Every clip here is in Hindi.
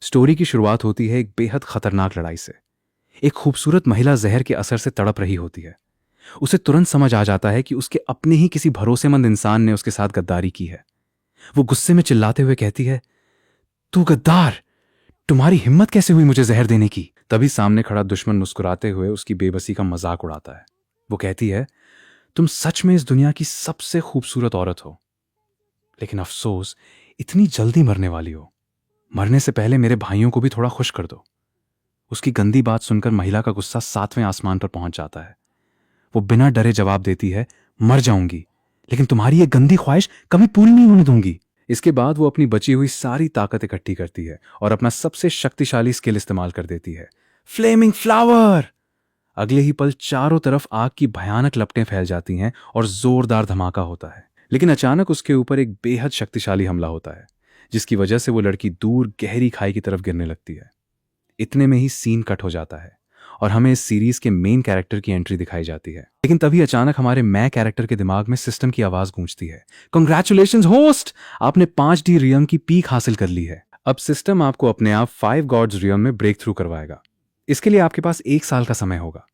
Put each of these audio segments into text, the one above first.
स्टोरी की शुरुआत होती है एक बेहद खतरनाक लड़ाई से। एक खूबसूरत महिला जहर के असर से तड़प रही होती है। उसे तुरंत समझ आ जाता है कि उसके अपने ही किसी भरोसेमंद इंसान ने उसके साथ गद्दारी की है। वो गुस्से में चिल्लाते हुए कहती है, तू गद्दार! तुम्हारी हिम्मत कैसे हुई मुझे जहर देने की? तभी सामने खड़ा दुश्मन मुस्कुराते हुए उसकी बेबसी का मजाक उड़ाता है। वो कहती है, तुम सच में इस दुनिया की सबसे खूबसूरत औरत हो, लेकिन अफसोस इतनी जल्दी मरने वाली हो। मरने से पहले मेरे भाइयों को भी थोड़ा खुश कर दो। उसकी गंदी बात सुनकर महिला का गुस्सा 7वें आसमान पर पहुंच जाता है। वो बिना डरे जवाब देती है, मर जाऊंगी, लेकिन तुम्हारी ये गंदी ख्वाहिश कभी पूरी नहीं होने दूंगी। इसके बाद वो अपनी बची हुई सारी ताकत इकट्ठी करती है और अपना सबसे शक्तिशाली स्किल इस्तेमाल कर देती है, फ्लेमिंग फ्लावर। अगले ही पल चारों तरफ आग की भयानक लपटें फैल जाती हैं और जोरदार धमाका होता है। लेकिन अचानक उसके ऊपर एक बेहद शक्तिशाली हमला होता है, जिसकी वजह से वो लड़की दूर गहरी खाई की तरफ गिरने लगती है। इतने में ही सीन कट हो जाता है और हमें इस सीरीज के मेन कैरेक्टर की एंट्री दिखाई जाती है। लेकिन तभी अचानक हमारे मैं कैरेक्टर के दिमाग में सिस्टम की आवाज गूंजती है, कांग्रेचुलेशंस होस्ट, आपने 5D रियम की पीक हासिल कर ली है। अब सिस्टम आपको अपने आप 5 गॉड्स रियम में ब्रेक थ्रू करवाएगा। इसके लिए आपके पास 1 साल का समय होगा।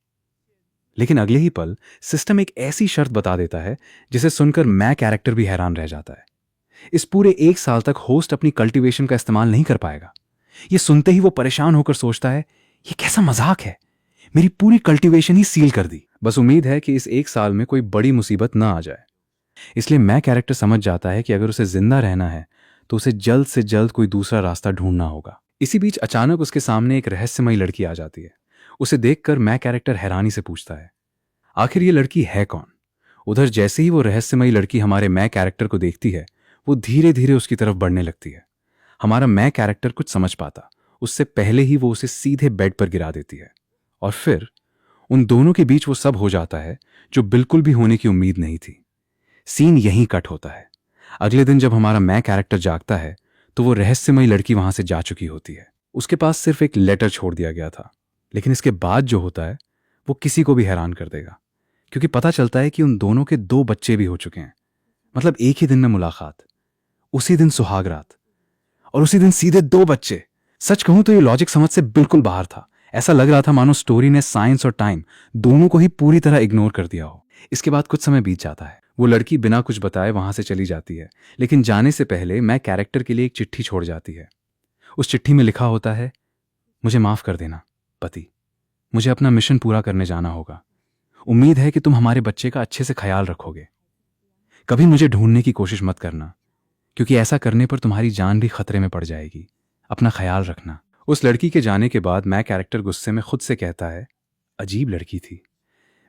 लेकिन अगले ही पल सिस्टम एक ऐसी शर्त बता देता है जिसे सुनकर मैं कैरेक्टर भी हैरान रह जाता है। इस पूरे 1 साल तक होस्ट अपनी कल्टीवेशन का इस्तेमाल नहीं कर पाएगा। ये सुनते ही वो परेशान होकर सोचता है, ये कैसा मजाक है, मेरी पूरी कल्टीवेशन ही सील कर दी। बस उम्मीद है कि इस 1 साल में कोई बड़ी मुसीबत ना आ जाए। इसलिए मैं कैरेक्टर समझ जाता है कि अगर उसे जिंदा रहना है तो उसे जल्द से जल्द कोई दूसरा रास्ता ढूंढना होगा। इसी बीच अचानक उसके सामने एक रहस्यमयी लड़की आ जाती है। उसे देखकर मैं कैरेक्टर हैरानी से पूछता है, आखिर ये लड़की है कौन? उधर जैसे ही वो रहस्यमयी लड़की हमारे मैं कैरेक्टर को देखती है, वो धीरे धीरे उसकी तरफ बढ़ने लगती है। हमारा मैं कैरेक्टर कुछ समझ पाता उससे पहले ही वो उसे सीधे बेड पर गिरा देती है और फिर उन दोनों के बीच वो सब हो जाता है जो बिल्कुल भी होने की उम्मीद नहीं थी। सीन यहीं कट होता है। अगले दिन जब हमारा मैं कैरेक्टर जागता है तो वो रहस्यमयी लड़की वहां से जा चुकी होती है। उसके पास सिर्फ एक लेटर छोड़ दिया गया था। लेकिन इसके बाद जो होता है वो किसी को भी हैरान कर देगा, क्योंकि पता चलता है कि उन दोनों के 2 बच्चे भी हो चुके हैं। मतलब एक ही दिन में मुलाकात, उसी दिन सुहाग रात और उसी दिन सीधे 2 बच्चे। सच कहूं तो ये लॉजिक समझ से बिल्कुल बाहर था। ऐसा लग रहा था मानो स्टोरी ने साइंस और टाइम दोनों को ही पूरी तरह इग्नोर कर दिया हो। इसके बाद कुछ समय बीत जाता है। वो लड़की बिना कुछ बताए वहां से चली जाती है, लेकिन जाने से पहले मैं कैरेक्टर के लिए एक चिट्ठी छोड़ जाती है। उस चिट्ठी में लिखा होता है, मुझे माफ कर देना पति, मुझे अपना मिशन पूरा करने जाना होगा। उम्मीद है कि तुम हमारे बच्चे का अच्छे से ख्याल रखोगे। कभी मुझे ढूंढने की कोशिश मत करना, क्योंकि ऐसा करने पर तुम्हारी जान भी खतरे में पड़ जाएगी। अपना ख्याल रखना। उस लड़की के जाने के बाद मैं कैरेक्टर गुस्से में खुद से कहता है, अजीब लड़की थी,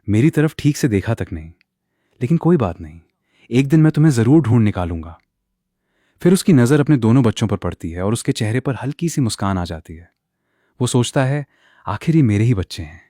मेरी तरफ ठीक से देखा तक नहीं, लेकिन कोई बात नहीं, एक दिन मैं तुम्हें जरूर ढूंढ निकालूंगा। फिर उसकी नजर अपने दोनों बच्चों पर पड़ती है और उसके चेहरे पर हल्की सी मुस्कान आ जाती है। वो सोचता है, आखिर ये मेरे ही बच्चे हैं,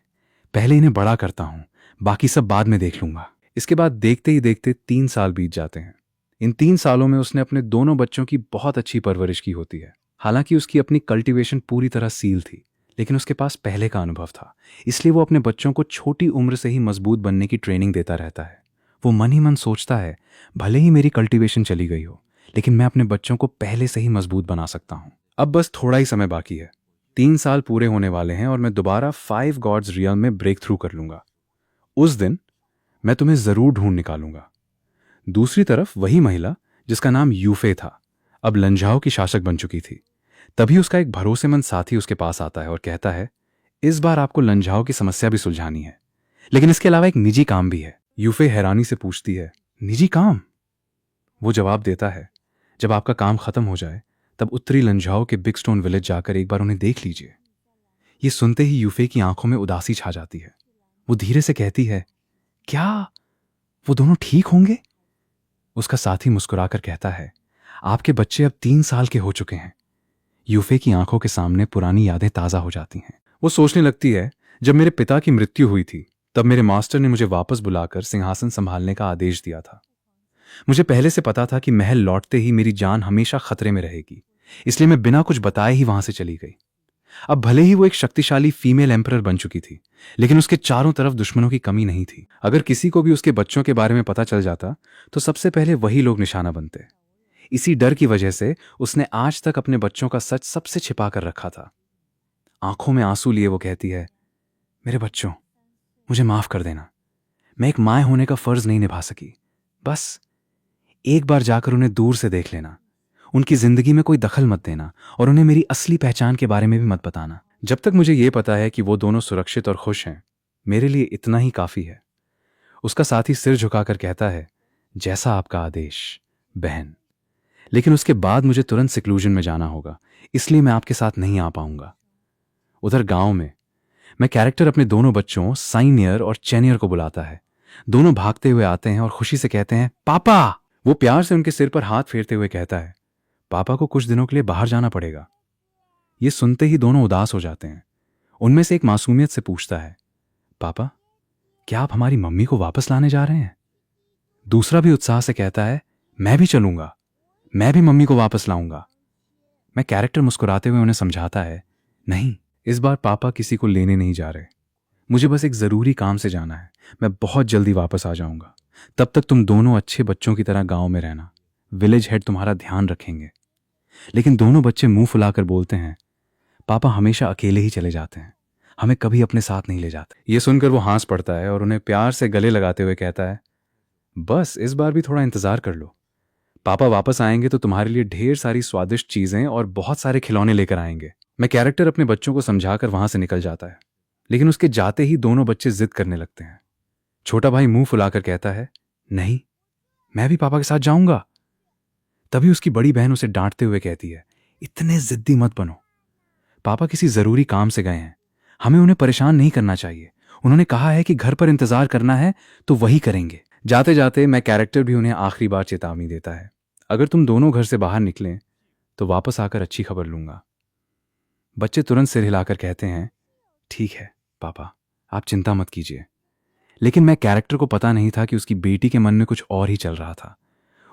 पहले इन्हें बड़ा करता हूं, बाकी सब बाद में देख लूंगा। इसके बाद देखते ही देखते 3 साल बीत जाते हैं। इन 3 सालों में उसने अपने दोनों बच्चों की बहुत अच्छी परवरिश की होती है। हालांकि उसकी अपनी कल्टीवेशन पूरी तरह सील थी, लेकिन उसके पास पहले का अनुभव था, इसलिए वो अपने बच्चों को छोटी उम्र से ही मजबूत बनने की ट्रेनिंग देता रहता है। वो मन ही मन सोचता है, भले ही मेरी कल्टीवेशन चली गई हो, लेकिन मैं अपने बच्चों को पहले से ही मजबूत बना सकता हूँ। अब बस थोड़ा ही समय बाकी है। 3 साल पूरे होने वाले हैं और मैं दोबारा 5 गॉड्स रियल में ब्रेक थ्रू कर लूंगा। उस दिन मैं तुम्हें जरूर ढूंढ निकालूंगा। दूसरी तरफ वही महिला जिसका नाम यूफे था, अब लंझाओ की शासक बन चुकी थी। तभी उसका एक भरोसेमंद साथी उसके पास आता है और कहता है, इस बार आपको लंझाओ की समस्या भी सुलझानी है, लेकिन इसके अलावा एक निजी काम भी है। यूफे हैरानी से पूछती है, निजी काम? वो जवाब देता है, जब आपका काम खत्म हो जाए तब उत्तरी लंझाओ के बिग स्टोन विलेज जाकर एक बार उन्हें देख लीजिए। ये सुनते ही यूफे की आंखों में उदासी छा जाती है। वो धीरे से कहती है, क्या वो दोनों ठीक होंगे? उसका साथी मुस्कुराकर कहता है, आपके बच्चे अब 3 साल के हो चुके हैं। यूफे की आंखों के सामने पुरानी यादें ताजा हो जाती हैं। वो सोचने लगती है, जब मेरे पिता की मृत्यु हुई थी तब मेरे मास्टर ने मुझे वापस बुलाकर सिंहासन संभालने का आदेश दिया था। मुझे पहले से पता था कि महल लौटते ही मेरी जान हमेशा खतरे में रहेगी, इसलिए मैं बिना कुछ बताए ही वहां से चली गई। अब भले ही वो एक शक्तिशाली फीमेल एम्परर बन चुकी थी, लेकिन उसके चारों तरफ दुश्मनों की कमी नहीं थी। अगर किसी को भी उसके बच्चों के बारे में पता चल जाता तो सबसे पहले वही लोग निशाना बनते। इसी डर की वजह से उसने आज तक अपने बच्चों का सच सबसे छिपा कर रखा था। आंखों में आंसू लिए वो कहती है, मेरे बच्चों, मुझे माफ कर देना। मैं एक माँ होने का फर्ज नहीं निभा सकी। बस एक बार जाकर उन्हें दूर से देख लेना, उनकी जिंदगी में कोई दखल मत देना और उन्हें मेरी असली पहचान के बारे में भी मत बताना। जब तक मुझे यह पता है कि वो दोनों सुरक्षित और खुश हैं, मेरे लिए इतना ही काफी है। उसका साथी सिर झुकाकर कहता है, जैसा आपका आदेश बहन। लेकिन उसके बाद मुझे तुरंत सिक्लूजन में जाना होगा, इसलिए मैं आपके साथ नहीं आ पाऊंगा। उधर गांव में मैं कैरेक्टर अपने दोनों बच्चों साइनियर और चेनियर को बुलाता है। दोनों भागते हुए आते हैं और खुशी से कहते हैं, पापा। वो प्यार से उनके सिर पर हाथ फेरते हुए कहता है, पापा को कुछ दिनों के लिए बाहर जाना पड़ेगा। ये सुनते ही दोनों उदास हो जाते हैं। उनमें से एक मासूमियत से पूछता है, पापा, क्या आप हमारी मम्मी को वापस लाने जा रहे हैं? दूसरा भी उत्साह से कहता है, मैं भी चलूंगा, मैं भी मम्मी को वापस लाऊंगा। मैं कैरेक्टर मुस्कुराते हुए उन्हें समझाता है, नहीं, इस बार पापा किसी को लेने नहीं जा रहे। मुझे बस एक जरूरी काम से जाना है। मैं बहुत जल्दी वापस आ जाऊंगा। तब तक तुम दोनों अच्छे बच्चों की तरह गांव में रहना। विलेज हेड तुम्हारा ध्यान रखेंगे। लेकिन दोनों बच्चे मुंह फुलाकर बोलते हैं, पापा हमेशा अकेले ही चले जाते हैं, हमें कभी अपने साथ नहीं ले जाते। ये सुनकर वो हंस पड़ता है और उन्हें प्यार से गले लगाते हुए कहता है, बस इस बार भी थोड़ा इंतजार कर लो। पापा वापस आएंगे तो तुम्हारे लिए ढेर सारी स्वादिष्ट चीजें और बहुत सारे खिलौने लेकर आएंगे। मैं कैरेक्टर अपने बच्चों को समझाकर वहां से निकल जाता है, लेकिन उसके जाते ही दोनों बच्चे जिद करने लगते हैं। छोटा भाई मुंह फुलाकर कहता है, नहीं, मैं भी पापा के साथ जाऊंगा। तभी उसकी बड़ी बहन उसे डांटते हुए कहती है, इतने जिद्दी मत बनो। पापा किसी जरूरी काम से गए हैं, हमें उन्हें परेशान नहीं करना चाहिए। उन्होंने कहा है कि घर पर इंतजार करना है तो वही करेंगे। जाते जाते मैं कैरेक्टर भी उन्हें आखिरी बार चेतावनी देता है, अगर तुम दोनों घर से बाहर निकलें तो वापस आकर अच्छी खबर लूंगा। बच्चे तुरंत सिर हिलाकर कहते हैं, ठीक है पापा, आप चिंता मत कीजिए। लेकिन मैं कैरेक्टर को पता नहीं था कि उसकी बेटी के मन में कुछ और ही चल रहा था।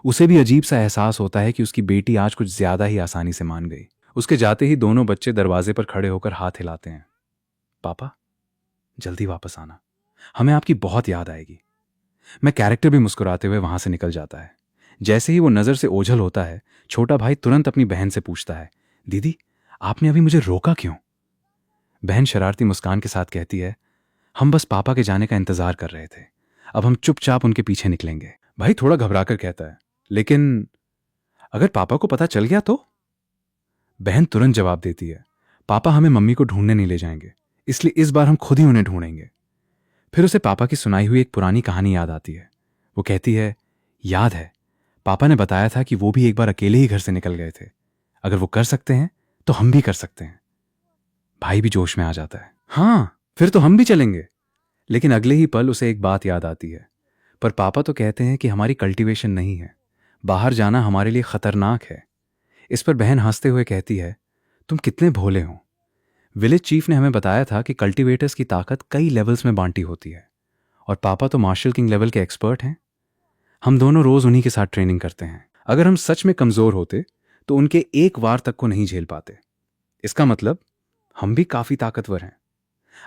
उसे भी अजीब सा एहसास होता है कि उसकी बेटी आज कुछ ज्यादा ही आसानी से मान गई। उसके जाते ही दोनों बच्चे दरवाजे पर खड़े होकर हाथ हिलाते हैं, पापा जल्दी वापस आना, हमें आपकी बहुत याद आएगी। मैं कैरेक्टर भी मुस्कुराते हुए वहां से निकल जाता है। जैसे ही वो नजर से ओझल होता है, छोटा भाई तुरंत अपनी बहन से पूछता है, दीदी आपने अभी मुझे रोका क्यों? बहन शरारती मुस्कान के साथ कहती है, हम बस पापा के जाने का इंतजार कर रहे थे, अब हम चुपचाप उनके पीछे निकलेंगे। भाई थोड़ा घबराकर कहता है, लेकिन अगर पापा को पता चल गया तो? बहन तुरंत जवाब देती है, पापा हमें मम्मी को ढूंढने नहीं ले जाएंगे, इसलिए इस बार हम खुद ही उन्हें ढूंढेंगे। फिर उसे पापा की सुनाई हुई एक पुरानी कहानी याद आती है। वो कहती है, याद है, पापा ने बताया था कि वो भी एक बार अकेले ही घर से निकल गए थे। अगर वो कर सकते हैं तो हम भी कर सकते हैं। भाई भी जोश में आ जाता है, हाँ फिर तो हम भी चलेंगे। लेकिन अगले ही पल उसे एक बात याद आती है, पर पापा तो कहते हैं कि हमारी कल्टीवेशन नहीं है, बाहर जाना हमारे लिए खतरनाक है। इस पर बहन हंसते हुए कहती है, तुम कितने भोले हो। विलेज चीफ ने हमें बताया था कि कल्टीवेटर्स की ताकत कई लेवल्स में बांटी होती है, और पापा तो मार्शल किंग लेवल के एक्सपर्ट हैं। हम दोनों रोज उन्हीं के साथ ट्रेनिंग करते हैं। अगर हम सच में कमजोर होते तो उनके एक वार तक को नहीं झेल पाते। इसका मतलब हम भी काफी ताकतवर हैं।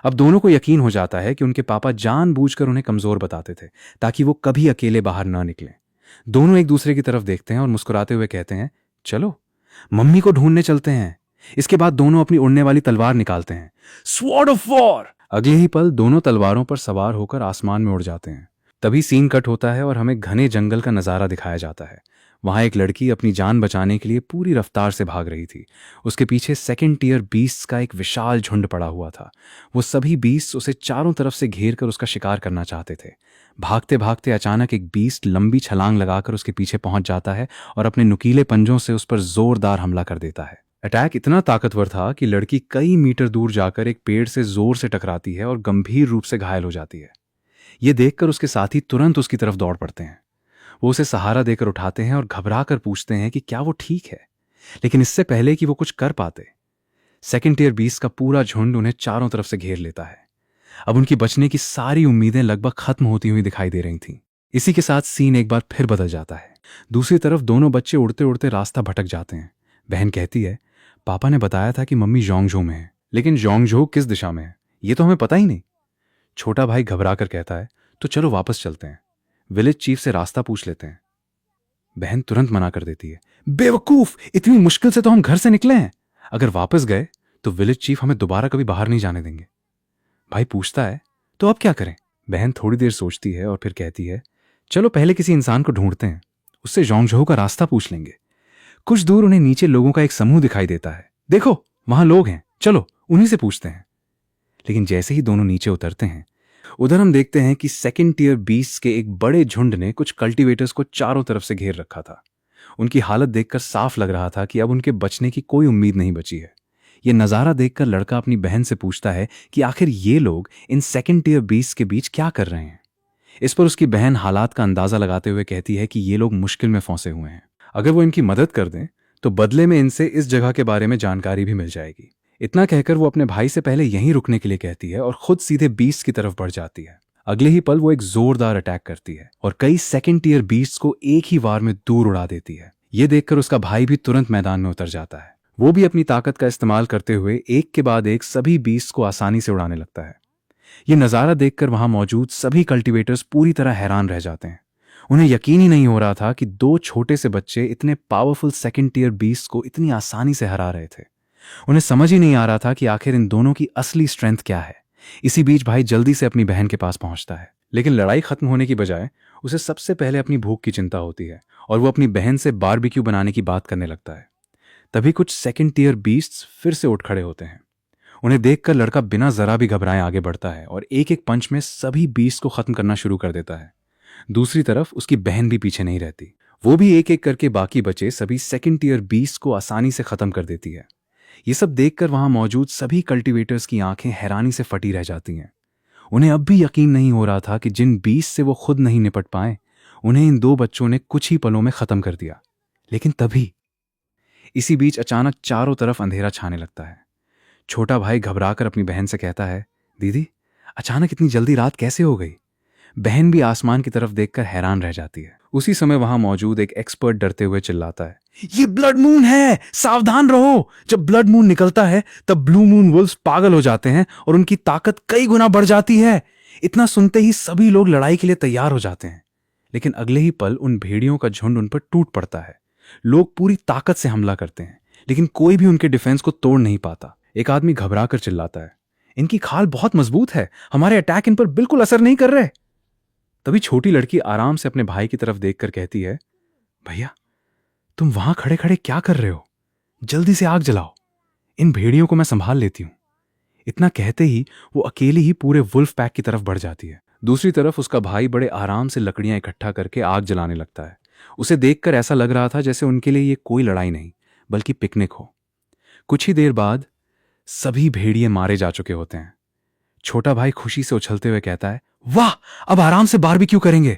अब दोनों को यकीन हो जाता है कि उनके पापा जानबूझकर उन्हें कमजोर बताते थे ताकि वो कभी अकेले बाहर ना निकलें। दोनों एक दूसरे की तरफ देखते हैं और मुस्कुराते हुए कहते हैं, चलो मम्मी को ढूंढने चलते हैं। इसके बाद दोनों अपनी उड़ने वाली तलवार निकालते हैं, स्वॉर्ड ऑफ वॉर। अगले ही पल दोनों तलवारों पर सवार होकर आसमान में उड़ जाते हैं। तभी सीन कट होता है और हमें घने जंगल का नजारा दिखाया जाता है। वहां एक लड़की अपनी जान बचाने के लिए पूरी रफ्तार से भाग रही थी। उसके पीछे सेकंड टियर बीस्ट्स का एक विशाल झुंड पड़ा हुआ था। वो सभी बीस्ट्स उसे चारों तरफ से घेर कर उसका शिकार करना चाहते थे। भागते भागते अचानक एक बीस्ट लंबी छलांग लगाकर उसके पीछे पहुंच जाता है और अपने नुकीले पंजों से उस पर जोरदार हमला कर देता है। अटैक इतना ताकतवर था कि लड़की कई मीटर दूर जाकर एक पेड़ से जोर से टकराती है और गंभीर रूप से घायल हो जाती है। ये देखकर उसके साथी तुरंत उसकी तरफ दौड़ पड़ते हैं। वो उसे सहारा देकर उठाते हैं और घबरा कर पूछते हैं कि क्या वो ठीक है। लेकिन इससे पहले कि वो कुछ कर पाते, सेकंड टियर बीस्ट का पूरा झुंड उन्हें चारों तरफ से घेर लेता है। अब उनकी बचने की सारी उम्मीदें लगभग खत्म होती हुई दिखाई दे रही थीं। इसी के साथ सीन एक बार फिर बदल जाता है। दूसरी तरफ दोनों बच्चे उड़ते उड़ते रास्ता भटक जाते हैं। बहन कहती है, पापा ने बताया था कि मम्मी जोंगझो में है, लेकिन जोंगझो किस दिशा में है ये तो हमें पता ही नहीं। छोटा भाई घबरा कर कहता है, तो चलो वापस चलते हैं, विलेज चीफ से रास्ता पूछ लेते हैं। बहन तुरंत मना कर देती है। बेवकूफ, इतनी मुश्किल से तो हम घर से निकले हैं। अगर वापस गए तो विलेज चीफ हमें दोबारा कभी बाहर नहीं जाने देंगे। भाई पूछता है, तो अब क्या करें? बहन थोड़ी देर सोचती है और फिर कहती है, चलो पहले किसी इंसान को ढूंढते हैं, उससे जोंगझोऊ का रास्ता पूछ लेंगे। कुछ दूर उन्हें नीचे लोगों का एक समूह दिखाई देता है। देखो वहां लोग हैं, चलो उन्हीं से पूछते हैं। लेकिन जैसे ही दोनों नीचे उतरते हैं, उधर हम देखते हैं कि सेकंड टियर बीस्ट के एक बड़े झुंड ने कुछ कल्टीवेटर्स को चारों तरफ से घेर रखा था। उनकी हालत देखकर साफ लग रहा था कि अब उनके बचने की कोई उम्मीद नहीं बची है। यह नज़ारा देखकर लड़का अपनी बहन से पूछता है कि आखिर ये लोग इन सेकंड टियर बीस्ट के बीच क्या कर रहे हैं। इस पर उसकी बहन हालात का अंदाजा लगाते हुए कहती है कि ये लोग मुश्किल में फंसे हुए हैं। अगर वो इनकी मदद कर दें तो बदले में इनसे इस जगह के बारे में जानकारी भी मिल जाएगी। इतना कहकर वो अपने भाई से पहले यहीं रुकने के लिए कहती है और खुद सीधे बीस्ट की तरफ बढ़ जाती है। अगले ही पल वो एक जोरदार अटैक करती है और कई सेकंड टियर बीस्ट को एक ही वार में दूर उड़ा देती है। ये देखकर उसका भाई भी तुरंत मैदान में उतर जाता है। वो भी अपनी ताकत का इस्तेमाल करते हुए एक के बाद एक सभी बीस्ट को आसानी से उड़ाने लगता है। ये नज़ारा देखकर वहां मौजूद सभी कल्टीवेटर्स पूरी तरह हैरान रह जाते हैं। उन्हें यकीन ही नहीं हो रहा था कि दो छोटे से बच्चे इतने पावरफुल सेकंड टियर बीस्ट को इतनी आसानी से हरा रहे थे। उन्हें समझ ही नहीं आ रहा था कि आखिर इन दोनों की असली स्ट्रेंथ क्या है। इसी बीच भाई जल्दी से अपनी बहन के पास पहुंचता है, लेकिन लड़ाई खत्म होने की बजाय उसे सबसे पहले अपनी भूख की चिंता होती है और वो अपनी बहन से बारबेक्यू बनाने की बात करने लगता है। तभी कुछ सेकंड टियर बीस्ट्स फिर से उठ खड़े होते हैं। उन्हें देखकर लड़का बिना जरा भी घबराए आगे बढ़ता है और एक एक पंच में सभी बीस्ट को खत्म करना शुरू कर देता है। दूसरी तरफ उसकी बहन भी पीछे नहीं रहती। वो भी एक एक करके बाकी बचे सभी सेकंड टियर बीस्ट को आसानी से खत्म कर देती है। ये सब देखकर वहां मौजूद सभी कल्टीवेटर्स की आंखें हैरानी से फटी रह जाती हैं। उन्हें अब भी यकीन नहीं हो रहा था कि जिन बीस्ट से वो खुद नहीं निपट पाए, उन्हें इन दो बच्चों ने कुछ ही पलों में खत्म कर दिया। लेकिन तभी इसी बीच अचानक चारों तरफ अंधेरा छाने लगता है। छोटा भाई घबराकर अपनी बहन से कहता है, दीदी अचानक इतनी जल्दी रात कैसे हो गई? बहन भी आसमान की तरफ देखकर हैरान रह जाती है। उसी समय वहां मौजूद एक एक्सपर्ट डरते हुए चिल्लाता है, ये ब्लड मून है, सावधान रहो। जब ब्लड मून निकलता है तब ब्लू मून वुल्व्स पागल हो जाते हैं और उनकी ताकत कई गुना बढ़ जाती है। इतना सुनते ही सभी लोग लड़ाई के लिए तैयार हो जाते हैं। लेकिन अगले ही पल उन भेड़ियों का झुंड उन पर टूट पड़ता है। लोग पूरी ताकत से हमला करते हैं, लेकिन कोई भी उनके डिफेंस को तोड़ नहीं पाता। एक आदमी घबरा कर चिल्लाता है, इनकी खाल बहुत मजबूत है, हमारे अटैक इन पर बिल्कुल असर नहीं कर रहे। तभी छोटी लड़की आराम से अपने भाई की तरफ देखकर कहती है, भैया तुम वहां खड़े खड़े क्या कर रहे हो? जल्दी से आग जलाओ, इन भेड़ियों को मैं संभाल लेती हूं। इतना कहते ही वो अकेली ही पूरे वुल्फ पैक की तरफ बढ़ जाती है। दूसरी तरफ उसका भाई बड़े आराम से लकड़ियां इकट्ठा करके आग जलाने लगता है। उसे देखकर ऐसा लग रहा था जैसे उनके लिए ये कोई लड़ाई नहीं बल्कि पिकनिक हो। कुछ ही देर बाद सभी भेड़िए मारे जा चुके होते हैं। छोटा भाई खुशी से उछलते हुए कहता है, वाह, अब आराम से बारबेक्यू करेंगे।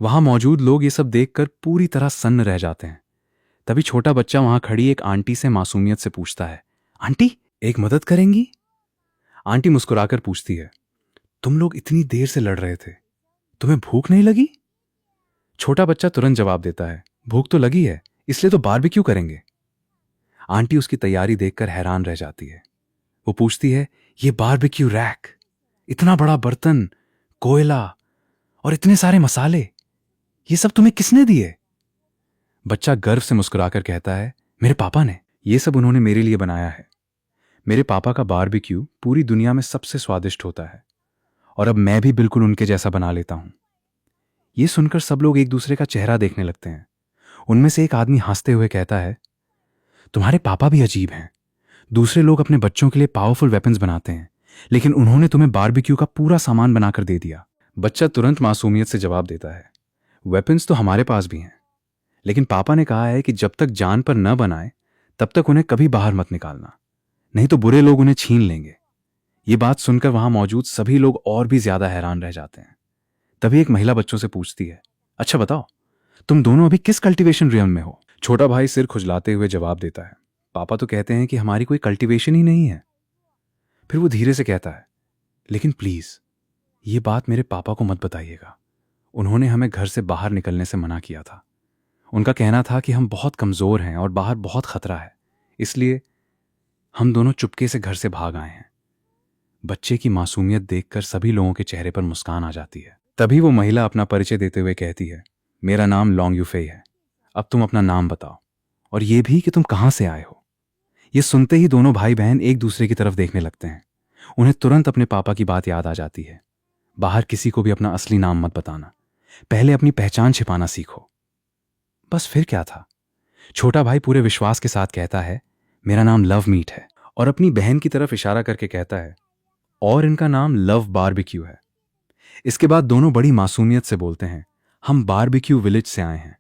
वहां मौजूद लोग ये सब देखकर पूरी तरह सन्न रह जाते हैं। तभी छोटा बच्चा वहां खड़ी एक आंटी से मासूमियत से पूछता है, आंटी एक मदद करेंगी? आंटी मुस्कुराकर पूछती है, तुम लोग इतनी देर से लड़ रहे थे, तुम्हें भूख नहीं लगी? छोटा बच्चा तुरंत जवाब देता है, भूख तो लगी है, इसलिए तो बारबेक्यू करेंगे। आंटी उसकी तैयारी देखकर हैरान रह जाती है। वो पूछती है, ये बारबेक्यू रैक, इतना बड़ा बर्तन, कोयला और इतने सारे मसाले, ये सब तुम्हें किसने दिए? बच्चा गर्व से मुस्कुराकर कहता है, मेरे पापा ने, ये सब उन्होंने मेरे लिए बनाया है। मेरे पापा का बारबेक्यू पूरी दुनिया में सबसे स्वादिष्ट होता है और अब मैं भी बिल्कुल उनके जैसा बना लेता हूं। ये सुनकर सब लोग एक दूसरे का चेहरा देखने लगते हैं। उनमें से एक आदमी हंसते हुए कहता है, तुम्हारे पापा भी अजीब हैं। दूसरे लोग अपने बच्चों के लिए पावरफुल वेपन्स बनाते हैं, लेकिन उन्होंने तुम्हें बारबेक्यू का पूरा सामान बनाकर दे दिया। बच्चा तुरंत मासूमियत से जवाब देता है, वेपन्स तो हमारे पास भी हैं, लेकिन पापा ने कहा है कि जब तक जान पर न बनाए तब तक उन्हें कभी बाहर मत निकालना, नहीं तो बुरे लोग उन्हें छीन लेंगे। ये बात सुनकर वहां मौजूद सभी लोग और भी ज्यादा हैरान रह जाते हैं। तभी एक महिला बच्चों से पूछती है, अच्छा बताओ, तुम दोनों अभी किस कल्टीवेशन रियम में हो? छोटा भाई सिर खुजलाते हुए जवाब देता है, पापा तो कहते हैं कि हमारी कोई कल्टीवेशन ही नहीं है। फिर वो धीरे से कहता है, लेकिन प्लीज ये बात मेरे पापा को मत बताइएगा, उन्होंने हमें घर से बाहर निकलने से मना किया था। उनका कहना था कि हम बहुत कमजोर हैं और बाहर बहुत खतरा है, इसलिए हम दोनों चुपके से घर से भाग आए हैं। बच्चे की मासूमियत देखकर सभी लोगों के चेहरे पर मुस्कान आ जाती है। तभी वो महिला अपना परिचय देते हुए कहती है, मेरा नाम लॉन्ग यूफे है, अब तुम अपना नाम बताओ, और ये भी कि तुम कहाँ से आए हो। ये सुनते ही दोनों भाई बहन एक दूसरे की तरफ देखने लगते हैं। उन्हें तुरंत अपने पापा की बात याद आ जाती है, बाहर किसी को भी अपना असली नाम मत बताना, पहले अपनी पहचान छिपाना सीखो। बस फिर क्या था, छोटा भाई पूरे विश्वास के साथ कहता है, मेरा नाम लव मीट है, और अपनी बहन की तरफ इशारा करके कहता है, और इनका नाम लव बारबेक्यू है। इसके बाद दोनों बड़ी मासूमियत से बोलते हैं, हम बारबेक्यू विलेज से आए हैं।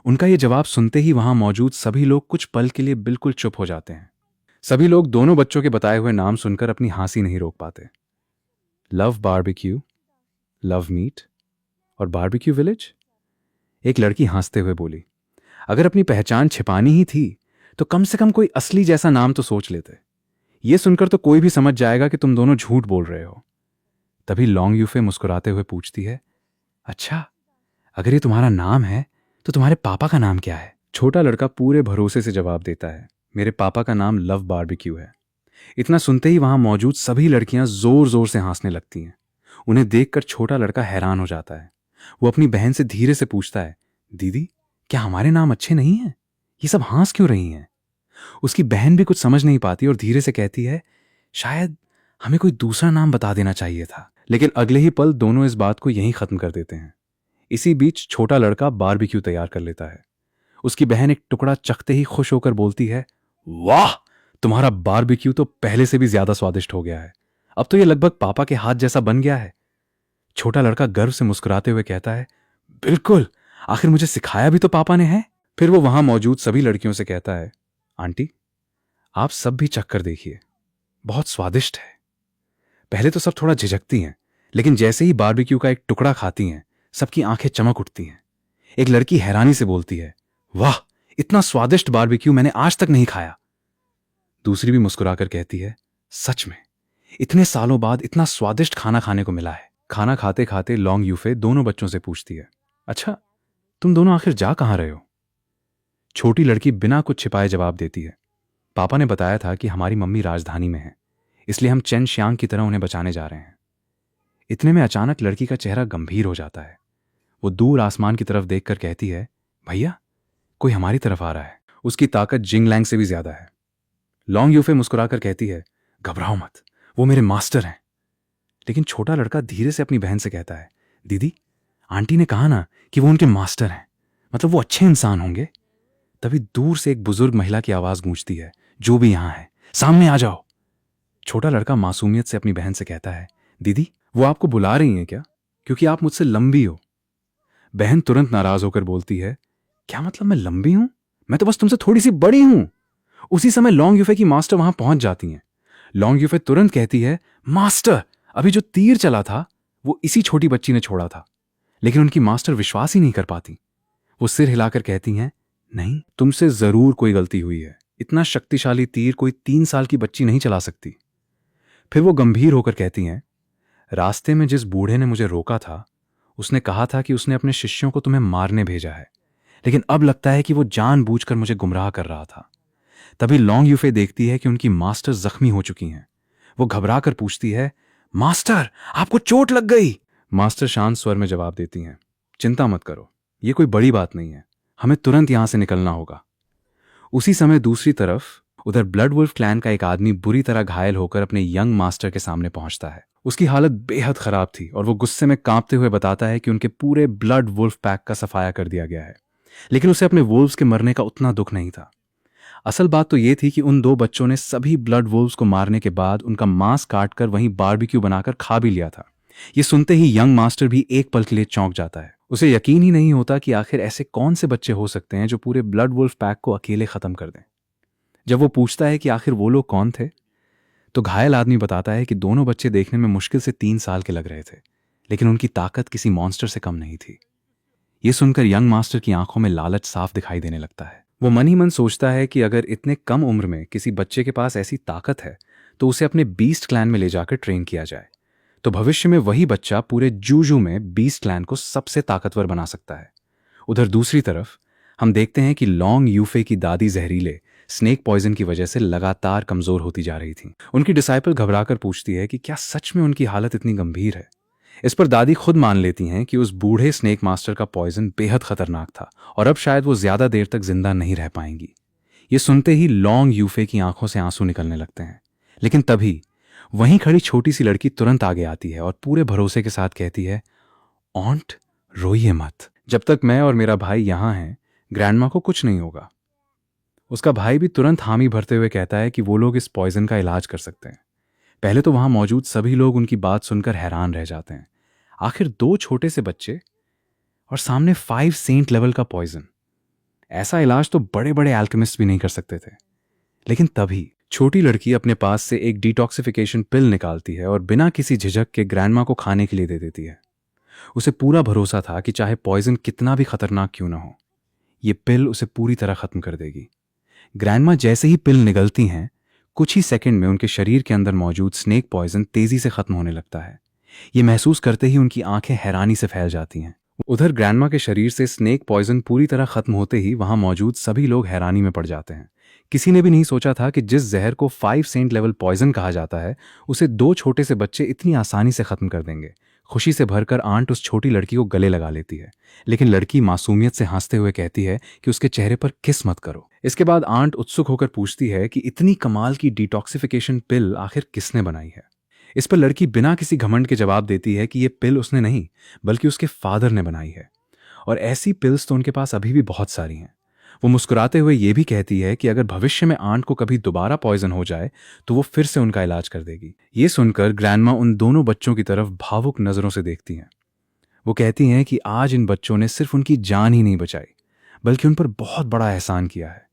उनका यह जवाब सुनते ही वहां मौजूद सभी लोग कुछ पल के लिए बिल्कुल चुप हो जाते हैं। सभी लोग दोनों बच्चों के बताए हुए नाम सुनकर अपनी हंसी नहीं रोक पाते। लव बारबेक्यू, लव मीट और बारबेक्यू विलेज। एक लड़की हंसते हुए बोली, अगर अपनी पहचान छिपानी ही थी तो कम से कम कोई असली जैसा नाम तो सोच लेते। यह सुनकर तो कोई भी समझ जाएगा कि तुम दोनों झूठ बोल रहे हो। तभी लॉन्ग यूफे मुस्कुराते हुए पूछती है, अच्छा, अगर ये तुम्हारा नाम है तो तुम्हारे पापा का नाम क्या है? छोटा लड़का पूरे भरोसे से जवाब देता है, मेरे पापा का नाम लव बारबेक्यू है। इतना सुनते ही वहां मौजूद सभी लड़कियां जोर जोर से हंसने लगती हैं। उन्हें देखकर छोटा लड़का हैरान हो जाता है। वो अपनी बहन से धीरे से पूछता है, दीदी, क्या हमारे नाम अच्छे नहीं हैं? ये सब हंस क्यों रही हैं? उसकी बहन भी कुछ समझ नहीं पाती और धीरे से कहती है, शायद हमें कोई दूसरा नाम बता देना चाहिए था। लेकिन अगले ही पल दोनों इस बात को यहीं खत्म कर देते हैं। इसी बीच छोटा लड़का बारबेक्यू तैयार कर लेता है। उसकी बहन एक टुकड़ा चखते ही खुश होकर बोलती है, वाह, तुम्हारा बारबेक्यू तो पहले से भी ज्यादा स्वादिष्ट हो गया है। अब तो यह लगभग पापा के हाथ जैसा बन गया है। छोटा लड़का गर्व से मुस्कुराते हुए कहता है, बिल्कुल, आखिर मुझे सिखाया भी तो पापा ने है। फिर वो वहां मौजूद सभी लड़कियों से कहता है, आंटी, आप सब भी चख कर देखिए, बहुत स्वादिष्ट है। पहले तो सब थोड़ा झिझकती हैं, लेकिन जैसे ही बारबेक्यू का एक टुकड़ा खाती हैं, सबकी आंखें चमक उठती हैं। एक लड़की हैरानी से बोलती है, वाह, इतना स्वादिष्ट बारबेक्यू मैंने आज तक नहीं खाया। दूसरी भी मुस्कुराकर कहती है, सच में इतने सालों बाद इतना स्वादिष्ट खाना खाने को मिला है। खाना खाते खाते लॉन्ग यूफे दोनों बच्चों से पूछती है, अच्छा, तुम दोनों आखिर जा कहां रहे हो? छोटी लड़की बिना कुछ छिपाए जवाब देती है, पापा ने बताया था कि हमारी मम्मी राजधानी में है, इसलिए हम चेन श्यांग की तरह उन्हें बचाने जा रहे हैं। इतने में अचानक लड़की का चेहरा गंभीर हो जाता है। वो दूर आसमान की तरफ देखकर कहती है, भैया, कोई हमारी तरफ आ रहा है। उसकी ताकत जिंगलैंग से भी ज्यादा है। लॉन्ग यूफे मुस्कुराकर कहती है, घबराओ मत, वो मेरे मास्टर हैं। लेकिन छोटा लड़का धीरे से अपनी बहन से कहता है, दीदी, आंटी ने कहा ना कि वो उनके मास्टर हैं, मतलब वो अच्छे इंसान होंगे। तभी दूर से एक बुजुर्ग महिला की आवाज गूंजती है, जो भी यहां है, सामने आ जाओ। छोटा लड़का मासूमियत से अपनी बहन से कहता है, दीदी, वो आपको बुला रही हैं क्या? क्योंकि आप मुझसे लंबी हो। बहन तुरंत नाराज होकर बोलती है, क्या मतलब मैं लंबी हूं? मैं तो बस तुमसे थोड़ी सी बड़ी हूं। उसी समय लॉन्ग यूफे की मास्टर वहां पहुंच जाती हैं। लॉन्ग यूफे तुरंत कहती है, मास्टर, अभी जो तीर चला था वो इसी छोटी बच्ची ने छोड़ा था। लेकिन उनकी मास्टर विश्वास ही नहीं कर पाती। वो सिर हिलाकर कहती हैं, नहीं, तुमसे जरूर कोई गलती हुई है। इतना शक्तिशाली तीर कोई 3 साल की बच्ची नहीं चला सकती। फिर वो गंभीर होकर कहती हैं, रास्ते में जिस बूढ़े ने मुझे रोका था, उसने कहा था कि उसने अपने शिष्यों को तुम्हें मारने भेजा है, लेकिन अब लगता है कि वो जानबूझकर मुझे गुमराह कर रहा था। तभी लॉन्ग यूफे देखती है कि उनकी मास्टर जख्मी हो चुकी हैं। वो घबरा कर पूछती है, मास्टर, आपको चोट लग गई? मास्टर शांत स्वर में जवाब देती हैं, चिंता मत करो, ये कोई बड़ी बात नहीं है, हमें तुरंत यहां से निकलना होगा। उसी समय दूसरी तरफ उधर ब्लड वुल्फ क्लैन का एक आदमी बुरी तरह घायल होकर अपने यंग मास्टर के सामने पहुंचता है। उसकी हालत बेहद खराब थी और वो गुस्से में कांपते हुए बताता है कि उनके पूरे ब्लड वुल्फ पैक का सफाया कर दिया गया है। लेकिन उसे अपने वुल्व्स के मरने का उतना दुख नहीं था। असल बात तो ये थी कि उन 2 बच्चों ने सभी ब्लड वुल्व्स को मारने के बाद उनका मांस काटकर वहीं बारबेक्यू बनाकर खा भी लिया था। ये सुनते ही यंग मास्टर भी एक पल के लिए चौंक जाता है। उसे यकीन ही नहीं होता कि आखिर ऐसे कौन से बच्चे हो सकते हैं जो पूरे ब्लड वुल्फ पैक को अकेले खत्म कर दें। जब वो पूछता है कि आखिर वो लोग कौन थे, तो घायल आदमी बताता है कि दोनों बच्चे देखने में मुश्किल से 3 साल के लग रहे थे, लेकिन उनकी ताकत किसी मॉन्स्टर से कम नहीं थी। ये सुनकर यंग मास्टर की आंखों में लालच साफ दिखाई देने लगता है। वो मन ही मन सोचता है कि अगर इतने कम उम्र में किसी बच्चे के पास ऐसी ताकत है तो उसे अपने बीस्ट क्लैन में ले जाकर ट्रेन किया जाए, तो भविष्य में वही बच्चा पूरे जूजू में बीस्ट क्लैन को सबसे ताकतवर बना सकता है। उधर दूसरी तरफ हम देखते हैं कि लॉन्ग यूफे की दादी जहरीले स्नेक पॉइजन की वजह से लगातार कमजोर होती जा रही थी। उनकी डिसाइपल घबराकर पूछती है कि क्या सच में उनकी हालत इतनी गंभीर है। इस पर दादी खुद मान लेती हैं कि उस बूढ़े स्नेक मास्टर का पॉइजन बेहद खतरनाक था और अब शायद वो ज्यादा देर तक जिंदा नहीं रह पाएंगी। ये सुनते ही लॉन्ग यूफे की आंखों से आंसू निकलने लगते हैं। लेकिन तभी वहीं खड़ी छोटी सी लड़की तुरंत आगे आती है और पूरे भरोसे के साथ कहती है, ऑन्ट, रोइए मत। जब तक मैं और मेरा भाई यहां हैं, ग्रैंडमा को कुछ नहीं होगा। उसका भाई भी तुरंत हामी भरते हुए कहता है कि वो लोग इस पॉइजन का इलाज कर सकते हैं। पहले तो वहां मौजूद सभी लोग उनकी बात सुनकर हैरान रह जाते हैं। आखिर 2 छोटे से बच्चे और सामने 5 सेंट लेवल का पॉइजन, ऐसा इलाज तो बड़े बड़े एल्केमिस्ट भी नहीं कर सकते थे। लेकिन तभी छोटी लड़की अपने पास से एक डिटॉक्सिफिकेशन पिल निकालती है और बिना किसी झिझक के ग्रैंडमा को खाने के लिए दे देती है। उसे पूरा भरोसा था कि चाहे पॉइजन कितना भी खतरनाक क्यों ना हो, ये पिल उसे पूरी तरह खत्म कर देगी। ग्रैंडमा जैसे ही पिल निगलती हैं, कुछ ही सेकंड में उनके शरीर के अंदर मौजूद स्नेक पॉइजन तेजी से खत्म होने लगता है। ये महसूस करते ही उनकी आंखें हैरानी से फैल जाती हैं। उधर ग्रैंडमा के शरीर से स्नेक पॉइजन पूरी तरह खत्म होते ही वहां मौजूद सभी लोग हैरानी में पड़ जाते हैं। किसी ने भी नहीं सोचा था कि जिस जहर को 5 सेंट लेवल पॉइजन कहा जाता है, उसे 2 छोटे से बच्चे इतनी आसानी से खत्म कर देंगे। खुशी से भरकर आंट उस छोटी लड़की को गले लगा लेती है, लेकिन लड़की मासूमियत से हंसते हुए कहती है कि उसके चेहरे पर किस मत करो। इसके बाद आंट उत्सुक होकर पूछती है कि इतनी कमाल की डिटॉक्सिफिकेशन पिल आखिर किसने बनाई है। इस पर लड़की बिना किसी घमंड के जवाब देती है कि ये पिल उसने नहीं, बल्कि उसके फादर ने बनाई है, और ऐसी पिल्स तो उनके पास अभी भी बहुत सारी हैं। वो मुस्कुराते हुए ये भी कहती है कि अगर भविष्य में आंट को कभी दोबारा पॉइजन हो जाए तो वो फिर से उनका इलाज कर देगी। ये सुनकर ग्रैंडमा उन दोनों बच्चों की तरफ भावुक नजरों से देखती हैं। वो कहती हैं कि आज इन बच्चों ने सिर्फ उनकी जान ही नहीं बचाई, बल्कि उन पर बहुत बड़ा एहसान किया है।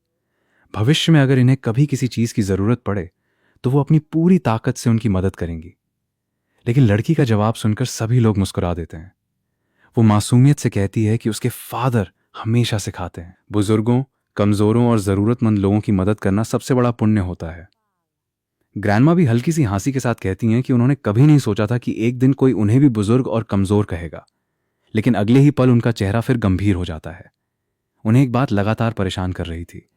भविष्य में अगर इन्हें कभी किसी चीज की जरूरत पड़े तो वो अपनी पूरी ताकत से उनकी मदद करेंगी। लेकिन लड़की का जवाब सुनकर सभी लोग मुस्कुरा देते हैं। वो मासूमियत से कहती है कि उसके फादर हमेशा सिखाते हैं, बुजुर्गों, कमजोरों और जरूरतमंद लोगों की मदद करना सबसे बड़ा पुण्य होता है। ग्रैंडमा भी हल्की सी हंसी के साथ कहती हैं कि उन्होंने कभी नहीं सोचा था कि एक दिन कोई उन्हें भी बुजुर्ग और कमजोर कहेगा। लेकिन अगले ही पल उनका चेहरा फिर गंभीर हो जाता है। उन्हें एक बात लगातार परेशान कर रही थी।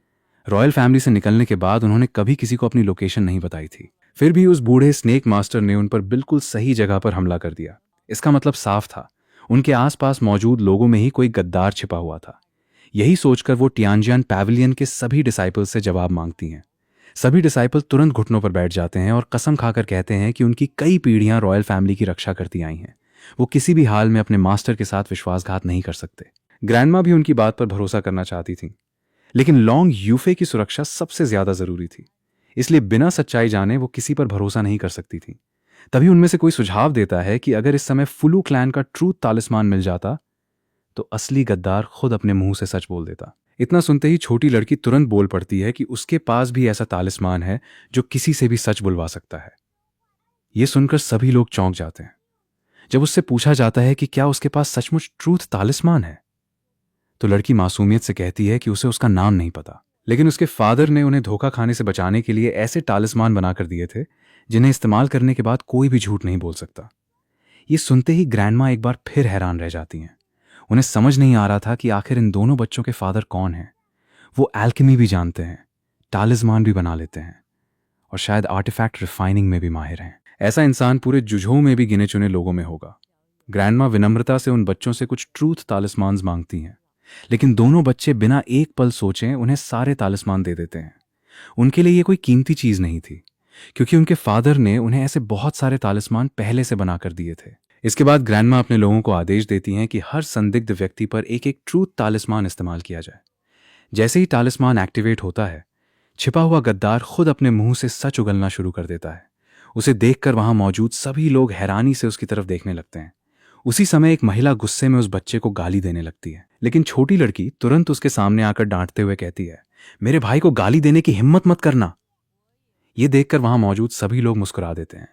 रॉयल फैमिली से निकलने के बाद उन्होंने कभी किसी को अपनी लोकेशन नहीं बताई थी। फिर भी उस बूढ़े स्नेक मास्टर ने उन पर बिल्कुल सही जगह पर हमला कर दिया। इसका मतलब साफ था, उनके आसपास मौजूद लोगों में ही कोई गद्दार छिपा हुआ था। यही सोचकर वो टियानजियान पैविलियन के सभी डिसाइपल से जवाब मांगती हैं। सभी डिसाइपल तुरंत घुटनों पर बैठ जाते हैं और कसम खाकर कहते हैं कि उनकी कई पीढ़ियां रॉयल फैमिली की रक्षा करती आई हैं। वो किसी भी हाल में अपने मास्टर के साथ विश्वासघात नहीं कर सकते। ग्रैंडमा भी उनकी बात पर भरोसा करना चाहती थी, लेकिन लॉन्ग यूफे की सुरक्षा सबसे ज्यादा जरूरी थी, इसलिए बिना सच्चाई जाने वो किसी पर भरोसा नहीं कर सकती थी। तभी उनमें से कोई सुझाव देता है कि अगर इस समय फुलू क्लैन का ट्रूथ तालिस्मान मिल जाता तो असली गद्दार खुद अपने मुंह से सच बोल देता। इतना सुनते ही छोटी लड़की तुरंत बोल पड़ती है कि उसके पास भी ऐसा तालिस्मान है जो किसी से भी सच बुलवा सकता है। यह सुनकर सभी लोग चौंक जाते हैं। जब उससे पूछा जाता है कि क्या उसके पास सचमुच ट्रूथ तालिस्मान है, तो लड़की मासूमियत से कहती है कि उसे उसका नाम नहीं पता, लेकिन उसके फादर ने उन्हें धोखा खाने से बचाने के लिए ऐसे तालिस्मान बनाकर दिए थे जिन्हें इस्तेमाल करने के बाद कोई भी झूठ नहीं बोल सकता। ये सुनते ही ग्रैंडमा एक बार फिर हैरान रह जाती हैं। उन्हें समझ नहीं आ रहा था कि आखिर इन दोनों बच्चों के फादर कौन हैं। वो एल्केमी भी जानते हैं, तालिस्मान भी बना लेते हैं और शायद आर्टिफैक्ट रिफाइनिंग में भी माहिर हैं। ऐसा इंसान पूरे जुझों में भी गिने चुने लोगों में होगा। ग्रैंडमा विनम्रता से उन बच्चों से कुछ ट्रूथ तालिस्मान मांगती हैं, लेकिन दोनों बच्चे बिना एक पल सोचे उन्हें सारे तालिस्मान दे देते हैं। उनके लिए ये कोई कीमती चीज नहीं थी, क्योंकि उनके फादर ने उन्हें ऐसे बहुत सारे तालिस्मान पहले से बनाकर दिए थे। इसके बाद ग्रैंडमा अपने लोगों को आदेश देती हैं कि हर संदिग्ध व्यक्ति पर एक एक ट्रूथ तालिस्मान इस्तेमाल किया जाए। जैसे ही तालिस्मान एक्टिवेट होता है, छिपा हुआ गद्दार खुद अपने मुंह से सच उगलना शुरू कर देता है। उसे देखकर वहां मौजूद सभी लोग हैरानी से उसकी तरफ देखने लगते हैं। उसी समय एक महिला गुस्से में उस बच्चे को गाली देने लगती है, लेकिन छोटी लड़की तुरंत उसके सामने आकर डांटते हुए कहती है, मेरे भाई को गाली देने की हिम्मत मत करना। यह देखकर वहां मौजूद सभी लोग मुस्कुरा देते हैं।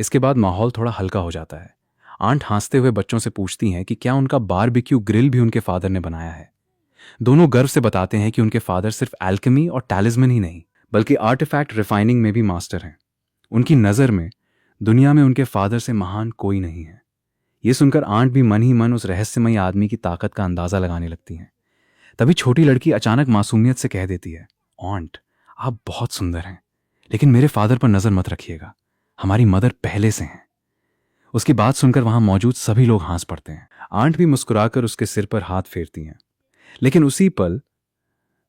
इसके बाद माहौल थोड़ा हल्का हो जाता है। आंट हंसते हुए बच्चों से पूछती हैं कि क्या उनका बारबेक्यू ग्रिल भी उनके फादर ने बनाया है। दोनों गर्व से बताते हैं कि उनके फादर सिर्फ एल्केमी और टैलिस्मन ही नहीं, बल्कि आर्टिफैक्ट रिफाइनिंग में भी मास्टर हैं। उनकी नज़र में दुनिया में उनके फादर से महान कोई नहीं है। ये सुनकर आंट भी मन ही मन उस रहस्यमयी आदमी की ताकत का अंदाजा लगाने लगती हैं। तभी छोटी लड़की अचानक मासूमियत से कह देती है, आंट, आप बहुत सुंदर हैं, लेकिन मेरे फादर पर नजर मत रखिएगा, हमारी मदर पहले से हैं। उसकी बात सुनकर वहां मौजूद सभी लोग हंस पड़ते हैं। आंट भी मुस्कुराकर उसके सिर पर हाथ फेरती हैं। लेकिन उसी पल